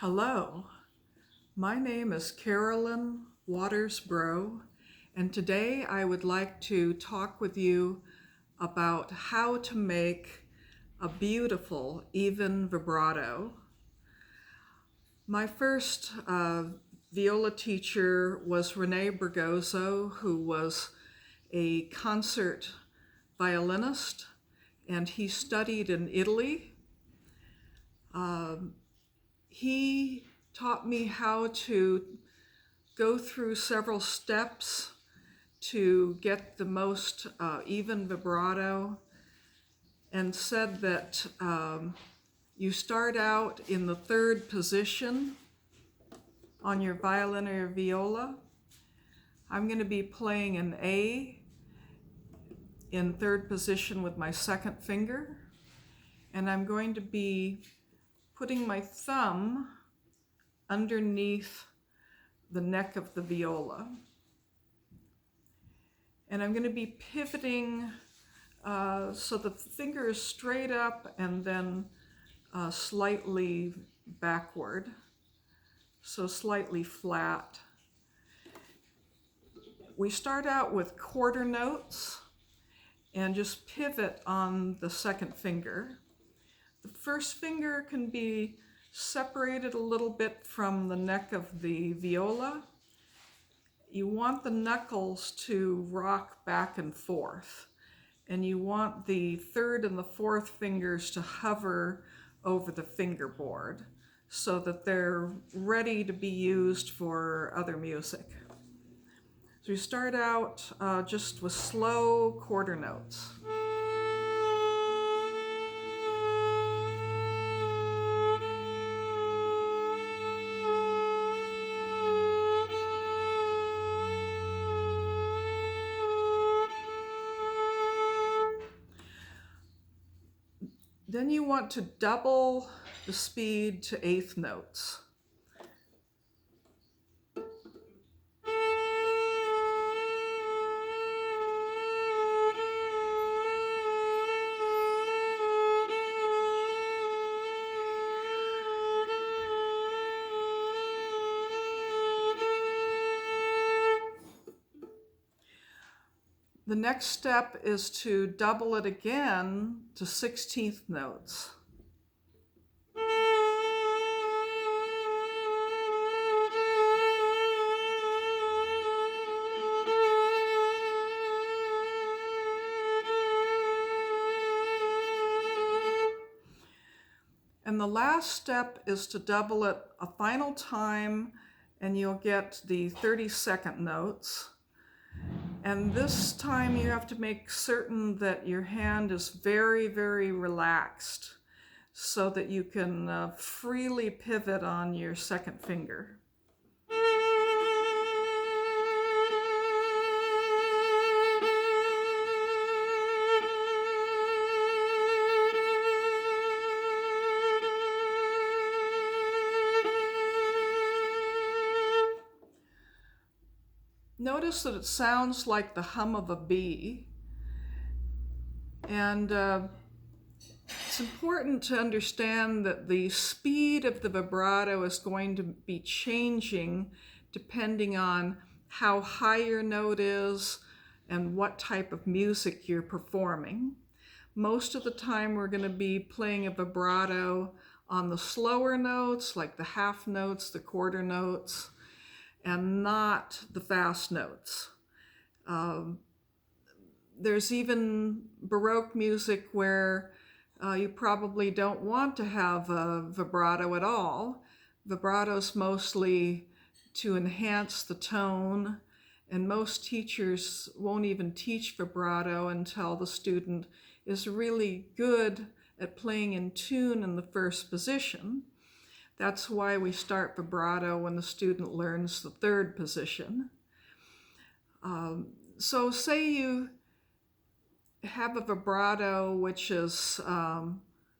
Hello, my name is Carolyn Broe, and today I would like to talk with you about how to make a beautiful, even vibrato. My first viola teacher was Rene Bergozzo, who was a concert violinist, and he studied in Italy. He taught me how to go through several steps to get the most even vibrato, and said that you start out in the third position on your violin or your viola. I'm going to be playing an A in third position with my second finger, and I'm going to be putting my thumb underneath the neck of the viola. And I'm going to be pivoting so the finger is straight up and then slightly backward, so slightly flat. We start out with quarter notes and just pivot on the second finger. The first finger can be separated a little bit from the neck of the viola. You want the knuckles to rock back and forth, and you want the third and the fourth fingers to hover over the fingerboard so that they're ready to be used for other music. So you start out just with slow quarter notes. Then you want to double the speed to eighth notes. The next step is to double it again to 16th notes. And the last step is to double it a final time, and you'll get the 32nd notes. And this time you have to make certain that your hand is very, very relaxed so that you can freely pivot on your second finger. Notice that it sounds like the hum of a bee, and it's important to understand that the speed of the vibrato is going to be changing depending on how high your note is and what type of music you're performing. Most of the time we're going to be playing a vibrato on the slower notes, like the half notes, the quarter notes, and not the fast notes. There's even Baroque music where you probably don't want to have a vibrato at all. Vibrato's mostly to enhance the tone, and most teachers won't even teach vibrato until the student is really good at playing in tune in the first position. That's why we start vibrato when the student learns the third position. So say you have a vibrato which is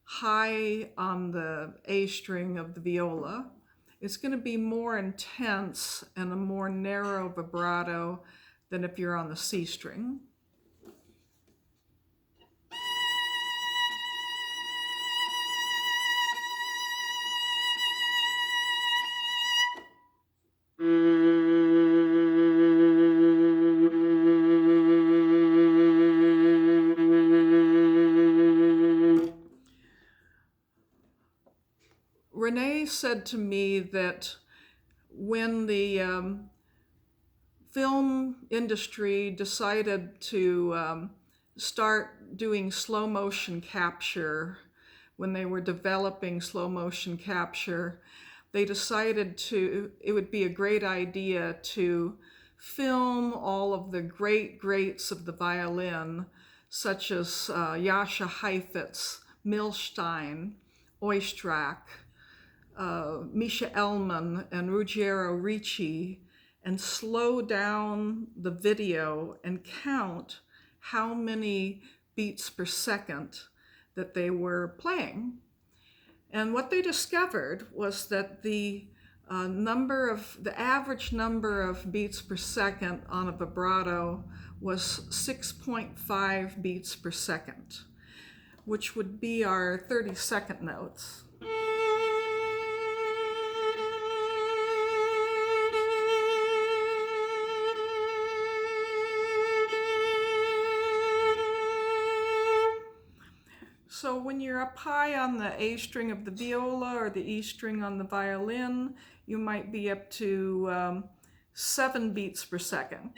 high on the A string of the viola. It's going to be more intense and a more narrow vibrato than if you're on the C string. Renee said to me that when the film industry decided to start doing slow motion capture, when they were developing slow motion capture, they decided it would be a great idea to film all of the greats of the violin, such as Jascha Heifetz, Milstein, Oistrakh, Misha Elman, and Ruggiero Ricci, and slow down the video and count how many beats per second that they were playing. And what they discovered was that the average number of beats per second on a vibrato was 6.5 beats per second, which would be our 30-second notes. So when you're up high on the A string of the viola or the E string on the violin, you might be up to 7 beats per second.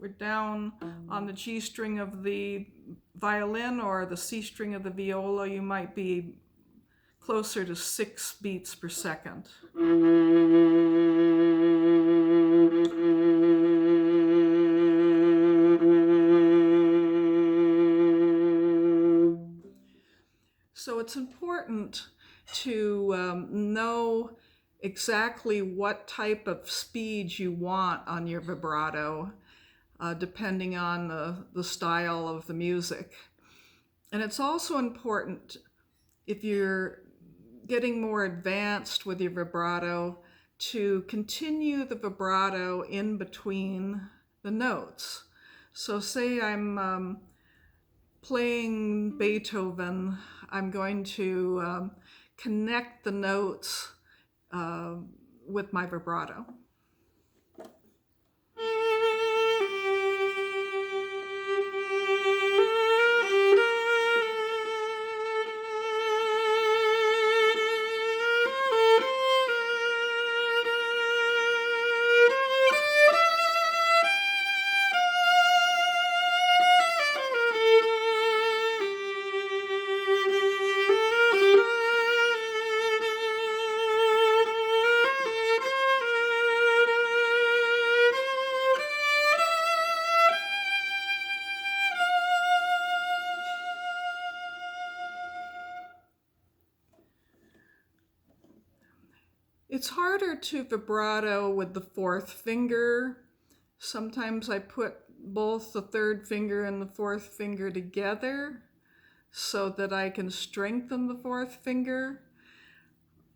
We're down on the G string of the violin or the C string of the viola, you might be closer to 6 beats per second. So it's important to know exactly what type of speed you want on your vibrato, depending on the style of the music. And it's also important, if you're getting more advanced with your vibrato, to continue the vibrato in between the notes. So say I'm playing Beethoven, I'm going to connect the notes with my vibrato. It's harder to vibrato with the 4th finger. Sometimes I put both the 3rd finger and the 4th finger together so that I can strengthen the 4th finger.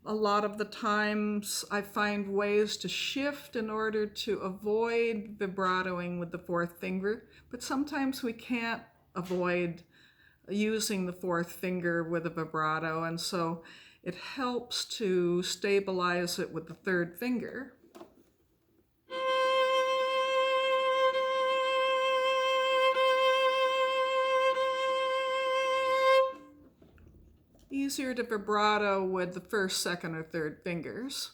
A lot of the times I find ways to shift in order to avoid vibratoing with the 4th finger, but sometimes we can't avoid using the 4th finger with a vibrato, and so it helps to stabilize it with the 3rd finger. Easier to vibrato with the 1st, 2nd, or 3rd fingers.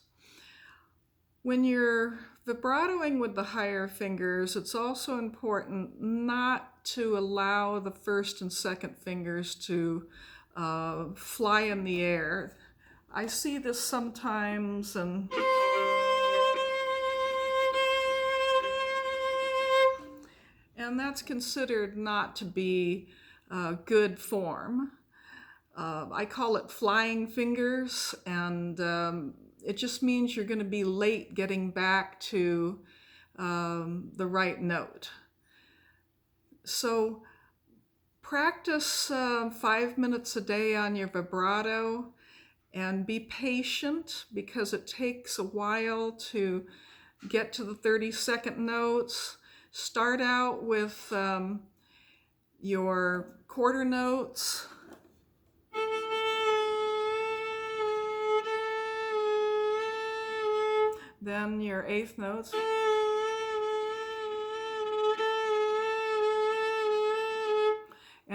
When you're vibratoing with the higher fingers, it's also important not to allow the 1st and 2nd fingers to fly in the air. I see this sometimes, and that's considered not to be good form. I call it flying fingers, and it just means you're going to be late getting back to the right note. So practice 5 minutes a day on your vibrato, and be patient because it takes a while to get to the 30-second notes. Start out with your quarter notes. Then your 8th notes.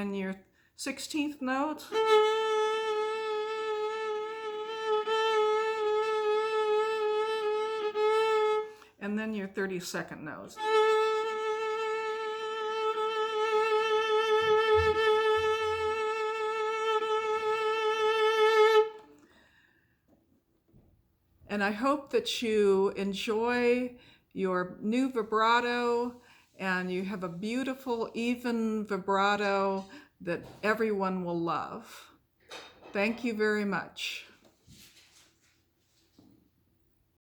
and your 16th note. And then your 32nd note. And I hope that you enjoy your new vibrato and you have a beautiful, even vibrato that everyone will love. Thank you very much.